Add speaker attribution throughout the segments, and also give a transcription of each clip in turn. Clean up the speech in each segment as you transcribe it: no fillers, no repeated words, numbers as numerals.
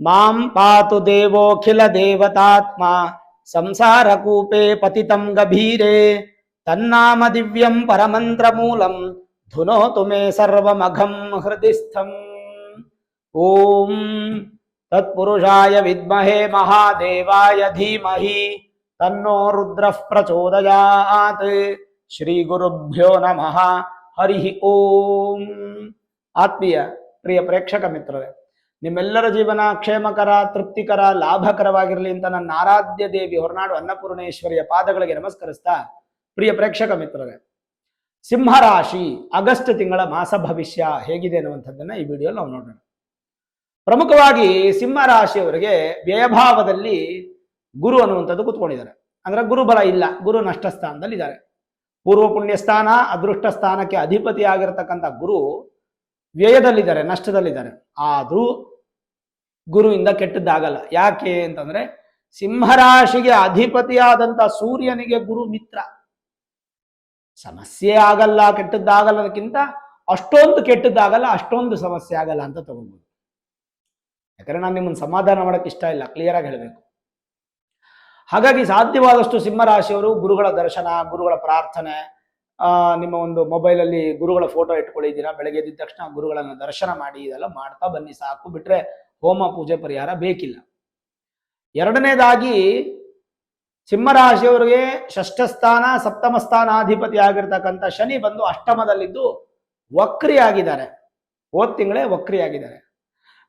Speaker 1: ಮಾಂ ಪಾತು ದೇವೋಖಿಲ ದೇವತಾತ್ಮ ಸಂಸಾರ ಕೂಪೆ ಪತಿತಂ ಗಭೀರೆ ತನ್ನಾಮ ದಿವ್ಯಂ ಪರಮಂತ್ರ ಮೂಲಂ ಧುನೋತು ಮೇ ಸರ್ವಮಘಂ ಹೃದಿಸ್ಥಂ. ಓಂ ತತ್ಪುರುಷಾಯ ವಿದ್ಮಹೇ ಮಹಾದೇವಾಯ ಧೀಮಹಿ ತನ್ನೋ ರುದ್ರಃ ಪ್ರಚೋದಯಾತ್. ಶ್ರೀ ಗುರುಭ್ಯೋ ನಮಃ. ಹರಿ ಓಂ. ಆತ್ಮೀಯ ಪ್ರಿಯ ಪ್ರೇಕ್ಷಕ ಮಿತ್ರರೇ, ನಿಮ್ಮೆಲ್ಲರ ಜೀವನ ಕ್ಷೇಮಕರ, ತೃಪ್ತಿಕರ, ಲಾಭಕರವಾಗಿರಲಿ ಅಂತ ನನ್ನ ಆರಾಧ್ಯ ದೇವಿ ಹೊರನಾಡು ಅನ್ನಪೂರ್ಣೇಶ್ವರಿಯ ಪಾದಗಳಿಗೆ ನಮಸ್ಕರಿಸ್ತಾ, ಪ್ರಿಯ ಪ್ರೇಕ್ಷಕ ಮಿತ್ರರೇ, ಸಿಂಹರಾಶಿ ಆಗಸ್ಟ್ ತಿಂಗಳ ಮಾಸ ಭವಿಷ್ಯ ಹೇಗಿದೆ ಅನ್ನುವಂಥದ್ದನ್ನ ಈ ವಿಡಿಯೋಲಿ ನಾವು ನೋಡೋಣ. ಪ್ರಮುಖವಾಗಿ ಸಿಂಹರಾಶಿಯವರಿಗೆ ವ್ಯಯಭಾವದಲ್ಲಿ ಗುರು ಅನ್ನುವಂಥದ್ದು ಕೂತ್ಕೊಂಡಿದ್ದಾರೆ. ಅಂದ್ರೆ ಗುರುಬಲ ಇಲ್ಲ, ಗುರು ನಷ್ಟ ಸ್ಥಾನದಲ್ಲಿ ಇದ್ದಾರೆ. ಪೂರ್ವ ಪುಣ್ಯ ಸ್ಥಾನ, ಅದೃಷ್ಟ ಸ್ಥಾನಕ್ಕೆ ಅಧಿಪತಿ ಆಗಿರತಕ್ಕಂಥ ಗುರು ವ್ಯಯದಲ್ಲಿದ್ದಾರೆ, ನಷ್ಟದಲ್ಲಿದ್ದಾರೆ. ಆದ್ರೂ ಗುರುವಿಂದ ಕೆಟ್ಟದ್ದಾಗಲ್ಲ. ಯಾಕೆ ಅಂತಂದ್ರೆ ಸಿಂಹರಾಶಿಗೆ ಅಧಿಪತಿಯಾದಂಥ ಸೂರ್ಯನಿಗೆ ಗುರು ಮಿತ್ರ. ಸಮಸ್ಯೆ ಆಗಲ್ಲ, ಕೆಟ್ಟದ್ದಾಗಲ್ಲ ಅನ್ನೋದಕ್ಕಿಂತ ಅಷ್ಟೊಂದು ಕೆಟ್ಟದ್ದಾಗಲ್ಲ, ಅಷ್ಟೊಂದು ಸಮಸ್ಯೆ ಆಗಲ್ಲ ಅಂತ ತಗೋಬಹುದು. ಯಾಕಂದ್ರೆ ನಾನು ನಿಮ್ಮನ್ನು ಸಮಾಧಾನ ಮಾಡಕ್ಕೆ ಇಷ್ಟ ಇಲ್ಲ, ಕ್ಲಿಯರ್ ಆಗಿ ಹೇಳಬೇಕು. ಹಾಗಾಗಿ ಸಾಧ್ಯವಾದಷ್ಟು ಸಿಂಹರಾಶಿಯವರು ಗುರುಗಳ ದರ್ಶನ, ಗುರುಗಳ ಪ್ರಾರ್ಥನೆ, ನಿಮ್ಮ ಒಂದು ಮೊಬೈಲಲ್ಲಿ ಗುರುಗಳ ಫೋಟೋ ಇಟ್ಕೊಳ್ಳಿದ್ದೀರಾ, ಬೆಳಗ್ಗೆ ಎದ್ದ ತಕ್ಷಣ ಗುರುಗಳನ್ನ ದರ್ಶನ ಮಾಡಿ ಇದೆಲ್ಲ ಮಾಡ್ತಾ ಬನ್ನಿ, ಸಾಕು. ಬಿಟ್ರೆ ಹೋಮ ಪೂಜೆ ಪರಿಹಾರ ಬೇಕಿಲ್ಲ. ಎರಡನೇದಾಗಿ ಸಿಂಹರಾಶಿಯವರಿಗೆ ಷಷ್ಠ ಸ್ಥಾನ, ಸಪ್ತಮ ಸ್ಥಾನಾಧಿಪತಿ ಆಗಿರ್ತಕ್ಕಂಥ ಶನಿ ಬಂದು ಅಷ್ಟಮದಲ್ಲಿದ್ದು ವಕ್ರಿಯಾಗಿದ್ದಾರೆ. ಹೋದ ತಿಂಗಳೇ ವಕ್ರಿಯಾಗಿದ್ದಾರೆ.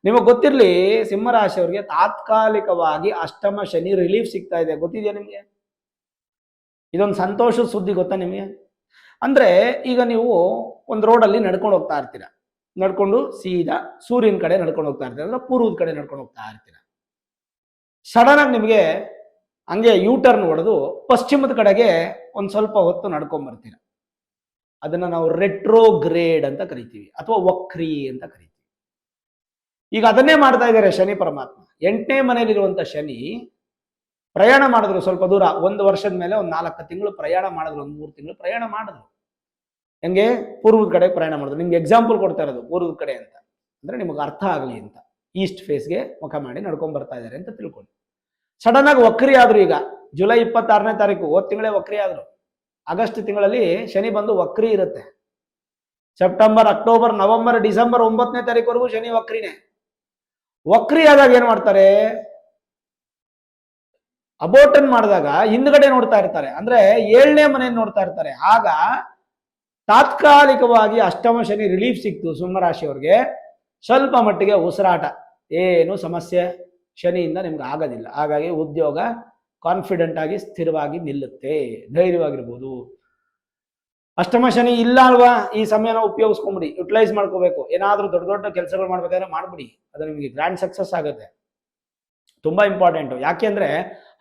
Speaker 1: ನಿಮಗೆ ಗೊತ್ತಿರಲಿ, ಸಿಂಹರಾಶಿಯವರಿಗೆ ತಾತ್ಕಾಲಿಕವಾಗಿ ಅಷ್ಟಮ ಶನಿ ರಿಲೀಫ್ ಸಿಗ್ತಾ ಇದೆ. ಗೊತ್ತಿದೆಯಾ ನಿಮಗೆ? ಇದೊಂದು ಸಂತೋಷದ ಸುದ್ದಿ ಗೊತ್ತಾ ನಿಮಗೆ? ಅಂದ್ರೆ ಈಗ ನೀವು ಒಂದು ರೋಡಲ್ಲಿ ನಡ್ಕೊಂಡು ಹೋಗ್ತಾ ಇರ್ತೀರ, ನಡ್ಕೊಂಡು ಸೀದಾ ಸೂರ್ಯನ ಕಡೆ ನಡ್ಕೊಂಡು ಹೋಗ್ತಾ ಇರ್ತೀರ, ಅಂದ್ರೆ ಪೂರ್ವದ ಕಡೆ ನಡ್ಕೊಂಡು ಹೋಗ್ತಾ ಇರ್ತೀರ. ಸಡನ್ ಆಗಿ ನಿಮಗೆ ಹಂಗೆ ಯೂಟರ್ನ್ ಹೊಡೆದು ಪಶ್ಚಿಮದ ಕಡೆಗೆ ಒಂದು ಸ್ವಲ್ಪ ಹೊತ್ತು ನಡ್ಕೊಂಡ್ ಬರ್ತೀರ. ಅದನ್ನ ನಾವು ರೆಟ್ರೋಗ್ರೇಡ್ ಅಂತ ಕರಿತೀವಿ, ಅಥವಾ ವಕ್ರಿ ಅಂತ ಕರಿತೀವಿ. ಈಗ ಅದನ್ನೇ ಮಾಡ್ತಾ ಇದ್ದಾರೆ ಶನಿ ಪರಮಾತ್ಮ. 8ನೇ ಮನೆಯಲ್ಲಿರುವಂತ ಶನಿ ಪ್ರಯಾಣ ಮಾಡಿದ್ರು ಸ್ವಲ್ಪ ದೂರ, 1 ವರ್ಷದ ಮೇಲೆ ಒಂದು 4 ತಿಂಗಳು ಪ್ರಯಾಣ ಮಾಡಿದ್ರು, 1 3 ತಿಂಗಳು ಪ್ರಯಾಣ ಮಾಡಿದ್ರು. ಹೆಂಗೆ? ಪೂರ್ವದ ಕಡೆ ಪ್ರಯಾಣ ಮಾಡಿದ್ರು. ನಿಮ್ಗೆ ಎಕ್ಸಾಂಪಲ್ ಕೊಡ್ತಾ ಇರೋದು ಪೂರ್ವದ ಕಡೆ ಅಂತ, ಅಂದ್ರೆ ನಿಮಗೆ ಅರ್ಥ ಆಗಲಿ ಅಂತ. ಈಸ್ಟ್ ಫೇಸ್ಗೆ ಮುಖ ಮಾಡಿ ನಡ್ಕೊಂಡ್ ಬರ್ತಾ ಇದ್ದಾರೆ ಅಂತ ತಿಳ್ಕೊಂಡು. ಸಡನ್ ಆಗಿ ವಕ್ರಿ ಆದ್ರು. ಈಗ ಜುಲೈ 26ನೇ ತಾರೀಕು, ಹೋದ ತಿಂಗಳೇ ವಕ್ರಿ ಆದ್ರು. ಆಗಸ್ಟ್ ತಿಂಗಳಲ್ಲಿ ಶನಿ ಬಂದು ವಕ್ರಿ ಇರುತ್ತೆ. ಸೆಪ್ಟೆಂಬರ್, ಅಕ್ಟೋಬರ್, ನವೆಂಬರ್, ಡಿಸೆಂಬರ್ 9ನೇ ತಾರೀಕುವರೆಗೂ ಶನಿ ವಕ್ರಿನೇ. ವಕ್ರಿ ಆದಾಗ ಏನ್ ಮಾಡ್ತಾರೆ? ಅಬೋಟನ್ ಮಾಡಿದಾಗ ಹಿಂದ್ಗಡೆ ನೋಡ್ತಾ ಇರ್ತಾರೆ, ಅಂದ್ರೆ 7ನೇ ಮನೆಯನ್ನು ನೋಡ್ತಾ ಇರ್ತಾರೆ. ಆಗ ತಾತ್ಕಾಲಿಕವಾಗಿ ಅಷ್ಟಮ ಶನಿ ರಿಲೀಫ್ ಸಿಕ್ತು ಸಿಂಹರಾಶಿಯವರಿಗೆ. ಸ್ವಲ್ಪ ಮಟ್ಟಿಗೆ ಉಸಿರಾಟ, ಏನು ಸಮಸ್ಯೆ ಶನಿಯಿಂದ ನಿಮ್ಗೆ ಆಗೋದಿಲ್ಲ. ಹಾಗಾಗಿ ಉದ್ಯೋಗ ಕಾನ್ಫಿಡೆಂಟ್ ಆಗಿ ಸ್ಥಿರವಾಗಿ ನಿಲ್ಲುತ್ತೆ, ಧೈರ್ಯವಾಗಿರ್ಬೋದು. ಅಷ್ಟಮ ಶನಿ ಇಲ್ಲ ಅಲ್ವಾ, ಈ ಸಮಯನ ಉಪಯೋಗಿಸ್ಕೊಂಬಿಡಿ, ಯುಟಿಲೈಸ್ ಮಾಡ್ಕೋಬೇಕು. ಏನಾದ್ರೂ ದೊಡ್ಡ ದೊಡ್ಡ ಕೆಲಸಗಳು ಮಾಡ್ಬೇಕಾದ್ರೆ ಮಾಡ್ಬಿಡಿ, ಅದು ನಿಮಗೆ ಗ್ರ್ಯಾಂಡ್ ಸಕ್ಸಸ್ ಆಗುತ್ತೆ. ತುಂಬಾ ಇಂಪಾರ್ಟೆಂಟ್. ಯಾಕೆಂದ್ರೆ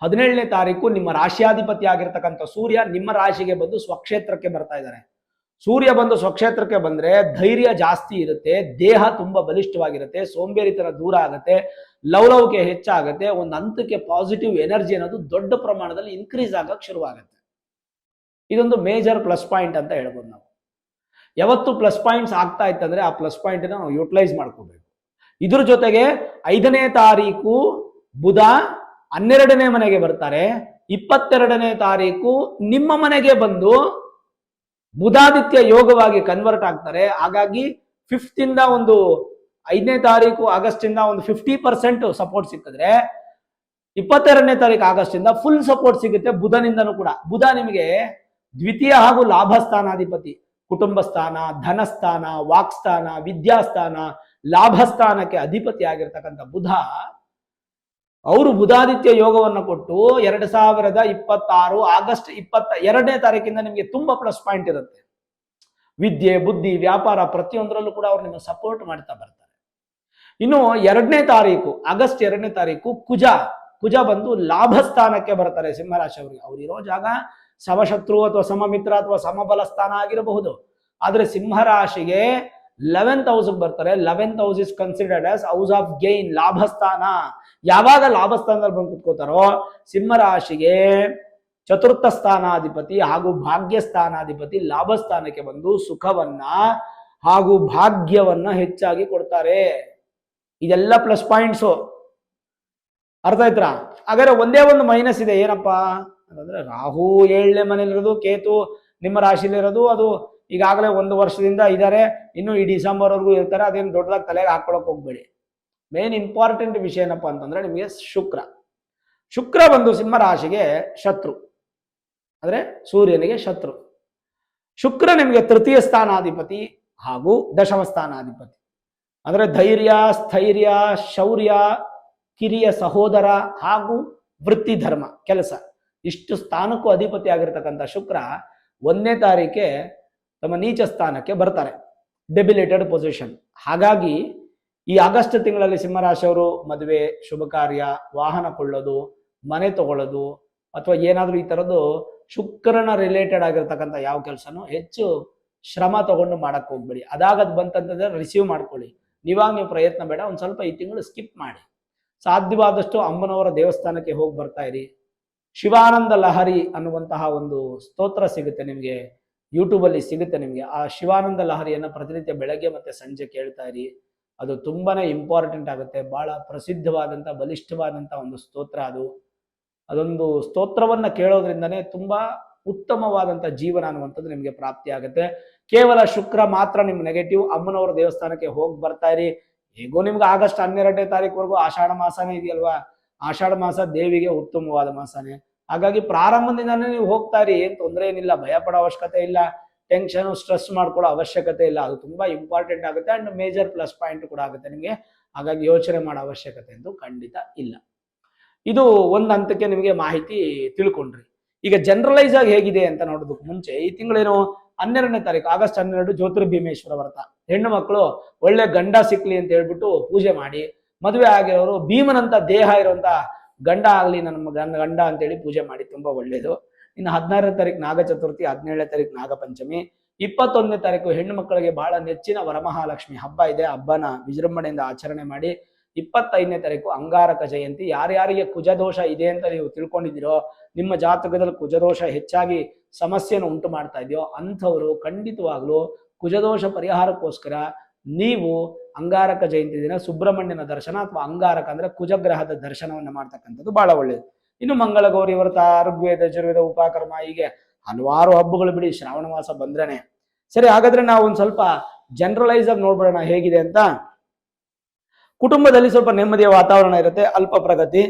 Speaker 1: 17ನೇ ತಾರೀಕು ನಿಮ್ಮ ರಾಶಿಯಾಧಿಪತಿ ಆಗಿರ್ತಕ್ಕಂಥ ಸೂರ್ಯ ನಿಮ್ಮ ರಾಶಿಗೆ ಬಂದು ಸ್ವಕ್ಷೇತ್ರಕ್ಕೆ ಬರ್ತಾ ಇದ್ದಾರೆ. ಸೂರ್ಯ ಬಂದು ಸ್ವಕ್ಷೇತ್ರಕ್ಕೆ ಬಂದ್ರೆ ಧೈರ್ಯ ಜಾಸ್ತಿ ಇರುತ್ತೆ, ದೇಹ ತುಂಬಾ ಬಲಿಷ್ಠವಾಗಿರುತ್ತೆ, ಸೋಂಬೇರಿತನ ದೂರ ಆಗುತ್ತೆ, ಲವಲವಿಕೆ ಹೆಚ್ಚಾಗುತ್ತೆ, ಒಂದು ಹಂತಕ್ಕೆ ಪಾಸಿಟಿವ್ ಎನರ್ಜಿ ಅನ್ನೋದು ದೊಡ್ಡ ಪ್ರಮಾಣದಲ್ಲಿ ಇನ್ಕ್ರೀಸ್ ಆಗಕ್ಕೆ ಶುರುವಾಗುತ್ತೆ. ಇದೊಂದು ಮೇಜರ್ ಪ್ಲಸ್ ಪಾಯಿಂಟ್ ಅಂತ ಹೇಳ್ಬೋದು ನಾವು. ಯಾವತ್ತು ಪ್ಲಸ್ ಪಾಯಿಂಟ್ಸ್ ಆಗ್ತಾ ಇತ್ತಂದ್ರೆ ಆ ಪ್ಲಸ್ ಪಾಯಿಂಟ್ ನಾವು ಯುಟಿಲೈಸ್ ಮಾಡ್ಕೋಬೇಕು. ಇದ್ರ ಜೊತೆಗೆ 5ನೇ ತಾರೀಕು ಬುಧ 12ನೇ ಮನೆಗೆ ಬರ್ತಾರೆ. 22ನೇ ತಾರೀಕು ನಿಮ್ಮ ಮನೆಗೆ ಬಂದು ಬುಧಾದಿತ್ಯ ಯೋಗವಾಗಿ ಕನ್ವರ್ಟ್ ಆಗ್ತಾರೆ. ಹಾಗಾಗಿ 5th ಇಂದ ಒಂದು 5ನೇ ತಾರೀಕು ಆಗಸ್ಟ್ ಇಂದ ಒಂದು 50% ಸಪೋರ್ಟ್ ಸಿಕ್ಕಿದ್ರೆ 22ನೇ ತಾರೀಕು ಆಗಸ್ಟ್ ಇಂದ ಫುಲ್ ಸಪೋರ್ಟ್ ಸಿಗುತ್ತೆ ಬುಧನಿಂದನೂ ಕೂಡ. ಬುಧ ನಿಮಗೆ ದ್ವಿತೀಯ ಹಾಗೂ ಲಾಭ ಸ್ಥಾನಾಧಿಪತಿ. ಕುಟುಂಬ ಸ್ಥಾನ, ಧನಸ್ಥಾನ, ವಾಕ್ಸ್ಥಾನ, ವಿದ್ಯಾಸ್ಥಾನ, ಲಾಭಸ್ಥಾನಕ್ಕೆ ಅಧಿಪತಿ ಆಗಿರ್ತಕ್ಕಂಥ ಬುಧ ಅವರು ಬುಧಾದಿತ್ಯ ಯೋಗವನ್ನು ಕೊಟ್ಟು 2026 ಆಗಸ್ಟ್ 22ನೇ ತಾರೀಕಿಂದ ನಿಮಗೆ ತುಂಬಾ ಪ್ಲಸ್ ಪಾಯಿಂಟ್ ಇರುತ್ತೆ. ವಿದ್ಯೆ, ಬುದ್ಧಿ, ವ್ಯಾಪಾರ ಪ್ರತಿಯೊಂದರಲ್ಲೂ ಕೂಡ ಅವ್ರು ನಿಮ್ಮ ಸಪೋರ್ಟ್ ಮಾಡ್ತಾ ಬರ್ತಾರೆ. ಇನ್ನು 2ನೇ ತಾರೀಕು ಆಗಸ್ಟ್ 2ನೇ ತಾರೀಕು ಕುಜ ಬಂದು ಲಾಭ ಸ್ಥಾನಕ್ಕೆ ಬರ್ತಾರೆ ಸಿಂಹರಾಶಿಯವರಿಗೆ. ಅವ್ರು ಇರೋ ಜಾಗ ಸಮಶತ್ರು ಅಥವಾ ಸಮಮಿತ್ರ ಅಥವಾ ಸಮಬಲ ಸ್ಥಾನ ಆಗಿರಬಹುದು. ಆದ್ರೆ ಸಿಂಹರಾಶಿಗೆ 11th ಹೌಸ್ಗೆ ಬರ್ತಾರೆ. 11th house is considered as house of gain, ಲಾಭಸ್ಥಾನ. ಯಾವಾಗ ಲಾಭಸ್ಥಾನದಲ್ಲಿ ಬಂದು ಕುತ್ಕೋತಾರೋ ಸಿಂಹರಾಶಿಗೆ 4th ಸ್ಥಾನಾಧಿಪತಿ ಹಾಗೂ ಭಾಗ್ಯ ಸ್ಥಾನಾಧಿಪತಿ ಲಾಭಸ್ಥಾನಕ್ಕೆ ಬಂದು ಸುಖವನ್ನ ಹಾಗೂ ಭಾಗ್ಯವನ್ನ ಹೆಚ್ಚಾಗಿ ಕೊಡ್ತಾರೆ. ಇದೆಲ್ಲ ಪ್ಲಸ್ ಪಾಯಿಂಟ್ಸು. ಅರ್ಥ ಆಯ್ತಾ? ಹಾಗಾದ್ರೆ ಒಂದೇ ಒಂದು ಮೈನಸ್ ಇದೆ, ಏನಪ್ಪಾ ಅಂತಂದ್ರೆ ರಾಹು 7ನೇ ಮನೇಲಿರೋದು, ಕೇತು ನಿಮ್ಮ ರಾಶಿಲಿರೋದು. ಅದು ಈಗಾಗಲೇ 1 ವರ್ಷದಿಂದ ಇದ್ದಾರೆ, ಇನ್ನು ಈ ಡಿಸೆಂಬರ್ ವರೆಗೂ ಇರ್ತಾರೆ. ಅದೇನು ದೊಡ್ಡದಾಗಿ ತಲೆಗೆ ಹಾಕೊಳಕ್ ಹೋಗ್ಬೇಡಿ. ಮೇನ್ ಇಂಪಾರ್ಟೆಂಟ್ ವಿಷಯ ಏನಪ್ಪಾ ಅಂತಂದ್ರೆ ನಿಮಗೆ ಶುಕ್ರ ಬಂದು ಸಿಂಹ ರಾಶಿಗೆ ಶತ್ರು, ಅಂದ್ರೆ ಸೂರ್ಯನಿಗೆ ಶತ್ರು. ಶುಕ್ರ ನಿಮಗೆ ತೃತೀಯ ಸ್ಥಾನಾಧಿಪತಿ ಹಾಗೂ ದಶಮ ಸ್ಥಾನಾಧಿಪತಿ. ಅಂದ್ರೆ ಧೈರ್ಯ, ಸ್ಥೈರ್ಯ, ಶೌರ್ಯ, ಕಿರಿಯ ಸಹೋದರ ಹಾಗೂ ವೃತ್ತಿ ಧರ್ಮ ಕೆಲಸ, ಇಷ್ಟು ಸ್ಥಾನಕ್ಕೂ ಅಧಿಪತಿ ಆಗಿರ್ತಕ್ಕಂಥ ಶುಕ್ರ 1ನೇ ತಾರೀಕೆ ತಮ್ಮ ನೀಚ ಸ್ಥಾನಕ್ಕೆ ಬರ್ತಾರೆ, ಡೆಬಿಲೇಟೆಡ್ ಪೊಸಿಷನ್. ಹಾಗಾಗಿ ಈ ಆಗಸ್ಟ್ ತಿಂಗಳಲ್ಲಿ ಸಿಂಹರಾಶಿಯವರು ಮದುವೆ, ಶುಭ ಕಾರ್ಯ, ವಾಹನ ಕೊಳ್ಳೋದು, ಮನೆ ತಗೊಳ್ಳೋದು ಅಥವಾ ಏನಾದರೂ ಈ ಥರದ್ದು ಶುಕ್ರನ ರಿಲೇಟೆಡ್ ಆಗಿರ್ತಕ್ಕಂಥ ಯಾವ ಕೆಲಸನೂ ಹೆಚ್ಚು ಶ್ರಮ ತಗೊಂಡು ಮಾಡಕ್ಕೆ ಹೋಗ್ಬೇಡಿ. ಅದಾಗದು ಬಂತಂತಂದ್ರೆ ರಿಸೀವ್ ಮಾಡ್ಕೊಳ್ಳಿ. ನೀವಾಗ ನೀವು ಪ್ರಯತ್ನ ಬೇಡ, ಒಂದು ಸ್ವಲ್ಪ ಈ ತಿಂಗಳು ಸ್ಕಿಪ್ ಮಾಡಿ. ಸಾಧ್ಯವಾದಷ್ಟು ಅಮ್ಮನವರ ದೇವಸ್ಥಾನಕ್ಕೆ ಹೋಗಿ ಬರ್ತಾ ಇರಿ. ಶಿವಾನಂದ ಲಹರಿ ಅನ್ನುವಂತಹ ಒಂದು ಸ್ತೋತ್ರ ಸಿಗುತ್ತೆ ನಿಮಗೆ, ಯೂಟ್ಯೂಬಲ್ಲಿ ಸಿಗುತ್ತೆ ನಿಮಗೆ. ಆ ಶಿವಾನಂದ ಲಹರಿಯನ್ನು ಪ್ರತಿನಿತ್ಯ ಬೆಳಗ್ಗೆ ಮತ್ತೆ ಸಂಜೆ ಕೇಳ್ತಾ ಇರಿ. ಅದು ತುಂಬಾನೇ ಇಂಪಾರ್ಟೆಂಟ್ ಆಗುತ್ತೆ. ಬಹಳ ಪ್ರಸಿದ್ಧವಾದಂಥ ಬಲಿಷ್ಠವಾದಂಥ ಒಂದು ಸ್ತೋತ್ರ ಅದು. ಅದೊಂದು ಸ್ತೋತ್ರವನ್ನ ಕೇಳೋದ್ರಿಂದನೇ ತುಂಬಾ ಉತ್ತಮವಾದಂಥ ಜೀವನ ಅನ್ನುವಂಥದ್ದು ನಿಮಗೆ ಪ್ರಾಪ್ತಿ ಆಗುತ್ತೆ. ಕೇವಲ ಶುಕ್ರ ಮಾತ್ರ ನಿಮ್ ನೆಗೆಟಿವ್. ಅಮ್ಮನವರ ದೇವಸ್ಥಾನಕ್ಕೆ ಹೋಗಿ ಬರ್ತಾ ಇರಿ. ಹೇಗೋ ನಿಮ್ಗೆ ಆಗಸ್ಟ್ 12ನೇ ತಾರೀಕುವರೆಗೂ ಆಷಾಢ ಮಾಸನೇ ಇದೆಯಲ್ವಾ, ಆಷಾಢ ಮಾಸ ದೇವಿಗೆ ಉತ್ತಮವಾದ ಮಾಸನೇ. ಹಾಗಾಗಿ ಪ್ರಾರಂಭದಿಂದಾನೇ ನೀವು ಹೋಗ್ತಾ ಇರಿ, ಏನ್ ತೊಂದರೆ ಏನಿಲ್ಲ, ಭಯ ಪಡೋ ಅವಶ್ಯಕತೆ ಇಲ್ಲ, ಟೆನ್ಷನ್ ಸ್ಟ್ರೆಸ್ ಮಾಡ್ಕೊಳ್ಳೋ ಅವಶ್ಯಕತೆ ಇಲ್ಲ. ಅದು ತುಂಬಾ ಇಂಪಾರ್ಟೆಂಟ್ ಆಗುತ್ತೆ ಅಂಡ್ ಮೇಜರ್ ಪ್ಲಸ್ ಪಾಯಿಂಟ್ ಕೂಡ ಆಗುತ್ತೆ ನಿಮಗೆ. ಹಾಗಾಗಿ ಯೋಚನೆ ಮಾಡೋ ಅವಶ್ಯಕತೆ ಅಂತೂ ಖಂಡಿತ ಇಲ್ಲ. ಇದು ಒಂದು ಹಂತಕ್ಕೆ ನಿಮಗೆ ಮಾಹಿತಿ ತಿಳ್ಕೊಂಡ್ರಿ. ಈಗ ಜನರಲೈಸ್ ಆಗಿ ಹೇಗಿದೆ ಅಂತ ನೋಡೋದಕ್ಕೆ ಮುಂಚೆ ಈ ತಿಂಗಳೇನು 12ನೇ ತಾರೀಕು ಆಗಸ್ಟ್ 12 ಜ್ಯೋತಿರ್ಭೀಮೇಶ್ವರ ವ್ರತ. ಹೆಣ್ಣು ಮಕ್ಕಳು ಒಳ್ಳೆ ಗಂಡ ಸಿಕ್ಲಿ ಅಂತ ಹೇಳ್ಬಿಟ್ಟು ಪೂಜೆ ಮಾಡಿ, ಮದುವೆ ಆಗಿರೋರು ಭೀಮನಂತ ದೇಹ ಇರುವಂತ ಗಂಡ ಆಗ್ಲಿ ನನ್ನ ಗಂಡ ಅಂತೇಳಿ ಪೂಜೆ ಮಾಡಿ, ತುಂಬಾ ಒಳ್ಳೇದು. ಇನ್ನು 16ನೇ ತಾರೀಕು ನಾಗ ಚತುರ್ಥಿ, 17ನೇ ತಾರೀಕು ನಾಗ ಪಂಚಮಿ, 21ನೇ ತಾರೀಕು ಹೆಣ್ಣು ಮಕ್ಕಳಿಗೆ ಬಹಳ ನೆಚ್ಚಿನ ವರಮಹಾಲಕ್ಷ್ಮಿ ಹಬ್ಬ ಇದೆ. ಹಬ್ಬನ ವಿಜೃಂಭಣೆಯಿಂದ ಆಚರಣೆ ಮಾಡಿ. 25ನೇ ತಾರೀಕು ಅಂಗಾರಕ ಜಯಂತಿ. ಯಾರ್ಯಾರಿಗೆ ಕುಜದೋಷ ಇದೆ ಅಂತ ನೀವು ತಿಳ್ಕೊಂಡಿದ್ದೀರೋ, ನಿಮ್ಮ ಜಾತಕದಲ್ಲಿ ಕುಜದೋಷ ಹೆಚ್ಚಾಗಿ ಸಮಸ್ಯೆಯನ್ನು ಉಂಟು ಮಾಡ್ತಾ ಇದೆಯೋ ಅಂಥವರು ಖಂಡಿತವಾಗ್ಲೂ ಕುಜದೋಷ ಪರಿಹಾರಕ್ಕೋಸ್ಕರ ನೀವು ಅಂಗಾರಕ ಜಯಂತಿ ದಿನ ಸುಬ್ರಹ್ಮಣ್ಯನ ದರ್ಶನ ಅಥವಾ ಅಂಗಾರಕ ಅಂದ್ರೆ ಕುಜಗ್ರಹದ ದರ್ಶನವನ್ನ ಮಾಡ್ತಕ್ಕಂಥದ್ದು ಬಹಳ ಒಳ್ಳೆಯದು. ಇನ್ನು ಮಂಗಳ ಗೌರಿ ವ್ರತ, ಋಗ್ವೇದ, ಯಜುರ್ವೇದ, ಉಪಕರ್ಮ, ಹೀಗೆ ಹಲವಾರು ಹಬ್ಬಗಳು ಬಿಡಿ ಶ್ರಾವಣ ಮಾಸ ಬಂದ್ರೇನೆ. ಸರಿ, ಹಾಗಾದ್ರೆ ನಾವು ಒಂದ್ ಸ್ವಲ್ಪ ಜನರಲೈಸ್ ಆಗಿ ನೋಡ್ಬಿಡೋಣ ಹೇಗಿದೆ ಅಂತ. ಕುಟುಂಬದಲ್ಲಿ ಸ್ವಲ್ಪ ನೆಮ್ಮದಿಯ ವಾತಾವರಣ ಇರುತ್ತೆ, ಅಲ್ಪ ಪ್ರಗತಿ,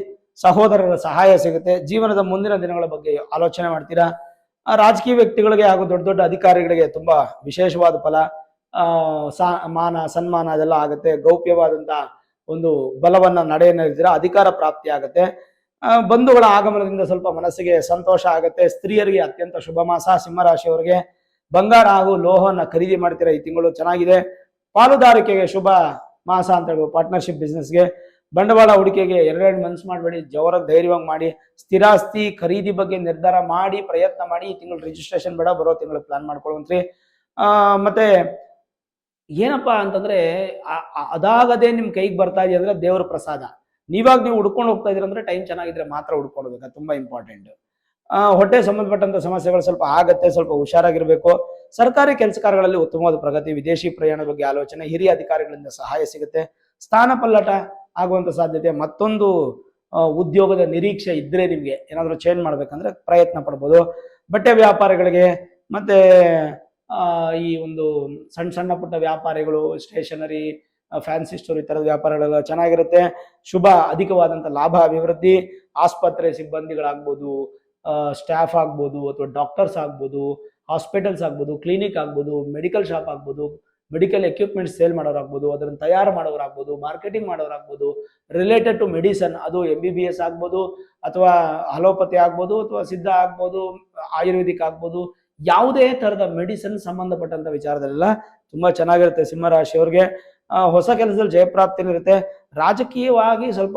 Speaker 1: ಸಹೋದರರ ಸಹಾಯ ಸಿಗುತ್ತೆ, ಜೀವನದ ಮುಂದಿನ ದಿನಗಳ ಬಗ್ಗೆ ಆಲೋಚನೆ ಮಾಡ್ತೀರಾ. ರಾಜಕೀಯ ವ್ಯಕ್ತಿಗಳಿಗೆ ಹಾಗೂ ದೊಡ್ಡ ದೊಡ್ಡ ಅಧಿಕಾರಿಗಳಿಗೆ ತುಂಬಾ ವಿಶೇಷವಾದ ಫಲ, ಮಾನ ಸನ್ಮಾನ ಅದೆಲ್ಲ ಆಗುತ್ತೆ. ಗೌಪ್ಯವಾದಂತ ಒಂದು ಬಲವನ್ನ ನಡೆಯನ್ನಿರ್ತೀರಾ, ಅಧಿಕಾರ ಪ್ರಾಪ್ತಿ ಆಗುತ್ತೆ. ಬಂಧುಗಳ ಆಗಮನದಿಂದ ಸ್ವಲ್ಪ ಮನಸ್ಸಿಗೆ ಸಂತೋಷ ಆಗುತ್ತೆ. ಸ್ತ್ರೀಯರಿಗೆ ಅತ್ಯಂತ ಶುಭ ಮಾಸ. ಸಿಂಹರಾಶಿಯವರಿಗೆ ಬಂಗಾರ ಹಾಗೂ ಲೋಹವನ್ನ ಖರೀದಿ ಮಾಡ್ತೀರಾ, ಈ ತಿಂಗಳು ಚೆನ್ನಾಗಿದೆ. ಪಾಲುದಾರಿಕೆಗೆ ಶುಭ ಮಾಸ ಅಂತ ಹೇಳ್ಬೋದು. ಪಾರ್ಟ್ನರ್ಶಿಪ್ ಬಿಸ್ನೆಸ್ಗೆ, ಬಂಡವಾಳ ಹೂಡಿಕೆಗೆ ಎರಡೆರಡು ಮನ್ಸು ಮಾಡಬೇಡಿ, ಜವರಾಗಿ ಧೈರ್ಯವಾಗಿ ಮಾಡಿ. ಸ್ಥಿರಾಸ್ತಿ ಖರೀದಿ ಬಗ್ಗೆ ನಿರ್ಧಾರ ಮಾಡಿ, ಪ್ರಯತ್ನ ಮಾಡಿ. ಈ ತಿಂಗಳು ರಿಜಿಸ್ಟ್ರೇಷನ್ ಬೇಡ, ಬರೋ ತಿಂಗಳು ಪ್ಲಾನ್ ಮಾಡ್ಕೊಳ್ಳುವಂತ್ರಿ. ಮತ್ತೆ ಏನಪ್ಪಾ ಅಂತಂದ್ರೆ ಅದಾಗದೇ ನಿಮ್ ಕೈಗೆ ಬರ್ತಾ ಇದೆ ಅಂದ್ರೆ ದೇವರ ಪ್ರಸಾದ. ನೀವಾಗ ನೀವು ಹುಡ್ಕೊಂಡು ಹೋಗ್ತಾ ಇದೀರ ಅಂದ್ರೆ ಟೈಮ್ ಚೆನ್ನಾಗಿದ್ರೆ ಮಾತ್ರ ಹುಡ್ಕೊಂಡು ಹೋಗ್ಬೇಕು, ತುಂಬಾ ಇಂಪಾರ್ಟೆಂಟ್. ಹೊಟ್ಟೆ ಸಂಬಂಧಪಟ್ಟಂತ ಸಮಸ್ಯೆಗಳು ಸ್ವಲ್ಪ ಆಗತ್ತೆ, ಸ್ವಲ್ಪ ಹುಷಾರಾಗಿರ್ಬೇಕು. ಸರ್ಕಾರಿ ಕೆಲಸ ಕಾರ್ಯಗಳಲ್ಲಿ ಉತ್ತಮವಾದ ಪ್ರಗತಿ, ವಿದೇಶಿ ಪ್ರಯಾಣ ಬಗ್ಗೆ ಆಲೋಚನೆ, ಹಿರಿಯ ಅಧಿಕಾರಿಗಳಿಂದ ಸಹಾಯ ಸಿಗುತ್ತೆ. ಸ್ಥಾನ ಪಲ್ಲಟ ಆಗುವಂತ ಸಾಧ್ಯತೆ, ಮತ್ತೊಂದು ಉದ್ಯೋಗದ ನಿರೀಕ್ಷೆ ಇದ್ರೆ ನಿಮ್ಗೆ ಏನಾದ್ರು ಚೇಂಜ್ ಮಾಡ್ಬೇಕಂದ್ರೆ ಪ್ರಯತ್ನ ಪಡ್ಬೋದು. ಬಟ್ಟೆ ವ್ಯಾಪಾರಿಗಳಿಗೆ ಮತ್ತೆ ಈ ಒಂದು ಸಣ್ಣ ಸಣ್ಣ ಪುಟ್ಟ ವ್ಯಾಪಾರಿಗಳು, ಸ್ಟೇಷನರಿ, ಫ್ಯಾನ್ಸಿ ಸ್ಟೋರ್, ಈ ತರದ ವ್ಯಾಪಾರಗಳೆಲ್ಲ ಚೆನ್ನಾಗಿರುತ್ತೆ. ಶುಭ ಅಧಿಕವಾದಂತ ಲಾಭ, ಅಭಿವೃದ್ಧಿ. ಆಸ್ಪತ್ರೆ ಸಿಬ್ಬಂದಿಗಳಾಗ್ಬೋದು, ಸ್ಟಾಫ್ ಆಗ್ಬೋದು, ಅಥವಾ ಡಾಕ್ಟರ್ಸ್ ಆಗ್ಬೋದು, ಹಾಸ್ಪಿಟಲ್ಸ್ ಆಗ್ಬೋದು, ಕ್ಲಿನಿಕ್ ಆಗ್ಬೋದು, ಮೆಡಿಕಲ್ ಶಾಪ್ ಆಗ್ಬೋದು, ಮೆಡಿಕಲ್ ಎಕ್ವಿಪ್ಮೆಂಟ್ಸ್ ಸೇಲ್ ಮಾಡೋರಾಗ್ಬೋದು, ಅದನ್ನು ತಯಾರು ಮಾಡೋರಾಗ್ಬೋದು, ಮಾರ್ಕೆಟಿಂಗ್ ಮಾಡೋರಾಗ್ಬೋದು, ರಿಲೇಟೆಡ್ ಟು ಮೆಡಿಸನ್, ಅದು MBBS ಆಗ್ಬೋದು, ಅಥವಾ ಅಲೋಪತಿ ಆಗ್ಬೋದು, ಅಥವಾ ಸಿದ್ಧ ಆಗ್ಬೋದು, ಆಯುರ್ವೇದಿಕ್ ಆಗ್ಬೋದು, ಯಾವುದೇ ತರದ ಮೆಡಿಸಿನ್ ಸಂಬಂಧಪಟ್ಟಂತ ವಿಚಾರದಲ್ಲೆಲ್ಲ ತುಂಬಾ ಚೆನ್ನಾಗಿರುತ್ತೆ ಸಿಂಹರಾಶಿಯವ್ರಿಗೆ. ಹೊಸ ಕೆಲಸದಲ್ಲಿ ಜಯಪ್ರಾಪ್ತಿ ಇರುತ್ತೆ. ರಾಜಕೀಯವಾಗಿ ಸ್ವಲ್ಪ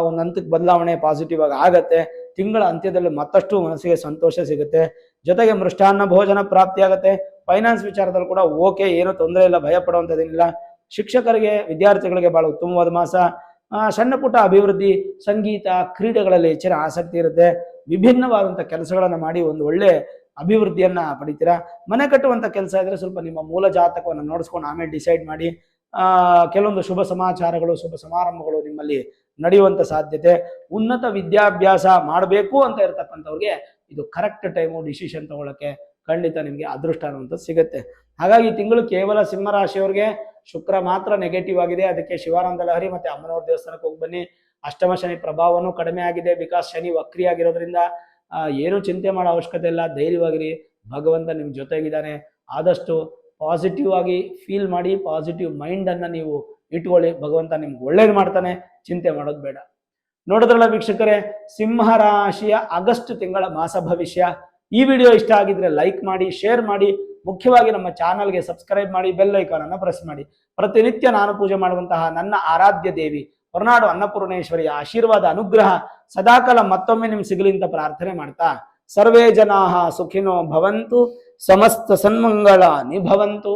Speaker 1: ಒಂದು ಹಂತಕ್ಕೆ ಬದಲಾವಣೆ ಪಾಸಿಟಿವ್ ಆಗಿ ಆಗತ್ತೆ. ತಿಂಗಳ ಅಂತ್ಯದಲ್ಲಿ ಮತ್ತಷ್ಟು ಮನಸ್ಸಿಗೆ ಸಂತೋಷ ಸಿಗುತ್ತೆ. ಜೊತೆಗೆ ಮೃಷ್ಟಾನ್ನ ಭೋಜನ ಪ್ರಾಪ್ತಿ ಆಗುತ್ತೆ. ಫೈನಾನ್ಸ್ ವಿಚಾರದಲ್ಲಿ ಕೂಡ ಓಕೆ, ಏನೂ ತೊಂದರೆ ಇಲ್ಲ, ಭಯ ಪಡುವಂಥದ್ದೇನಿಲ್ಲ. ಶಿಕ್ಷಕರಿಗೆ, ವಿದ್ಯಾರ್ಥಿಗಳಿಗೆ ಬಹಳ ಉತ್ತಮವಾದ ಮಾಸ. ಸಣ್ಣ ಪುಟ್ಟ ಅಭಿವೃದ್ಧಿ, ಸಂಗೀತ, ಕ್ರೀಡೆಗಳಲ್ಲಿ ಹೆಚ್ಚಿನ ಆಸಕ್ತಿ ಇರುತ್ತೆ. ವಿಭಿನ್ನವಾದಂಥ ಕೆಲಸಗಳನ್ನು ಮಾಡಿ ಒಂದು ಒಳ್ಳೆ ಅಭಿವೃದ್ಧಿಯನ್ನ ಪಡಿತೀರಾ. ಮನೆ ಕಟ್ಟುವಂಥ ಕೆಲಸ ಇದ್ರೆ ಸ್ವಲ್ಪ ನಿಮ್ಮ ಮೂಲ ಜಾತಕವನ್ನು ನೋಡಿಸ್ಕೊಂಡು ಆಮೇಲೆ ಡಿಸೈಡ್ ಮಾಡಿ. ಕೆಲವೊಂದು ಶುಭ ಸಮಾಚಾರಗಳು, ಶುಭ ಸಮಾರಂಭಗಳು ನಿಮ್ಮಲ್ಲಿ ನಡೆಯುವಂತ ಸಾಧ್ಯತೆ. ಉನ್ನತ ವಿದ್ಯಾಭ್ಯಾಸ ಮಾಡಬೇಕು ಅಂತ ಇರತಕ್ಕಂಥವ್ರಿಗೆ ಇದು ಕರೆಕ್ಟ್ ಟೈಮು ಡಿಸಿಷನ್ ತಗೊಳಕ್ಕೆ ಖಂಡಿತ ನಿಮಗೆ ಅದೃಷ್ಟ ಅನ್ನುವಂಥದ್ದು ಸಿಗುತ್ತೆ. ಹಾಗಾಗಿ ಈ ತಿಂಗಳು ಕೇವಲ ಸಿಂಹರಾಶಿಯವರಿಗೆ ಶುಕ್ರ ಮಾತ್ರ ನೆಗೆಟಿವ್ ಆಗಿದೆ. ಅದಕ್ಕೆ ಶಿವಾನಂದ ಲಹರಿ ಮತ್ತೆ ಅಮ್ಮನವ್ರ ದೇವಸ್ಥಾನಕ್ಕೆ ಹೋಗಿ ಬನ್ನಿ. ಅಷ್ಟಮ ಶನಿ ಪ್ರಭಾವನೂ ಕಡಿಮೆ ಆಗಿದೆ. ಬಿಕಾಸ್ ಶನಿ ವಕ್ರಿ ಆಗಿರೋದ್ರಿಂದ ಏನು ಚಿಂತೆ ಮಾಡೋ ಅವಶ್ಯಕತೆ ಇಲ್ಲ. ಧೈರ್ಯವಾಗಿರಿ, ಭಗವಂತ ನಿಮ್ ಜೊತೆಗಿದ್ದಾನೆ. ಆದಷ್ಟು ಪಾಸಿಟಿವ್ ಆಗಿ ಫೀಲ್ ಮಾಡಿ, ಪಾಸಿಟಿವ್ ಮೈಂಡ್ ಅನ್ನ ನೀವು ಇಟ್ಕೊಳ್ಳಿ. ಭಗವಂತ ನಿಮ್ಗೆ ಒಳ್ಳೇದು ಮಾಡ್ತಾನೆ, ಚಿಂತೆ ಮಾಡೋದು ಬೇಡ. ನೋಡಿದ್ರಲ್ಲ ವೀಕ್ಷಕರೇ, ಸಿಂಹ ರಾಶಿಯ ಆಗಸ್ಟ್ ತಿಂಗಳ ಮಾಸ ಭವಿಷ್ಯ. ಈ ವಿಡಿಯೋ ಇಷ್ಟ ಆಗಿದ್ರೆ ಲೈಕ್ ಮಾಡಿ, ಶೇರ್ ಮಾಡಿ, ಮುಖ್ಯವಾಗಿ ನಮ್ಮ ಚಾನಲ್ಗೆ ಸಬ್ಸ್ಕ್ರೈಬ್ ಮಾಡಿ, ಬೆಲ್ ಐಕಾನ್ ಅನ್ನು ಪ್ರೆಸ್ ಮಾಡಿ. ಪ್ರತಿನಿತ್ಯ ನಾನು ಪೂಜೆ ಮಾಡುವಂತಹ ನನ್ನ ಆರಾಧ್ಯ ದೇವಿ ಹೊರನಾಡು ಅನ್ನಪೂರ್ಣೇಶ್ವರಿಯ ಆಶೀರ್ವಾದ ಅನುಗ್ರಹ ಸದಾಕಾಲ ಮತ್ತೊಮ್ಮೆ ನಿಮ್ಗೆ ಸಿಗಲಿ ಅಂತ ಪ್ರಾರ್ಥನೆ ಮಾಡ್ತಾ, ಸರ್ವೇ ಜನಾಃ ಸುಖಿನೋ ಭವಂತು, ಸಮಸ್ತ ಸನ್ಮಂಗಳಾನಿ ಭವಂತು.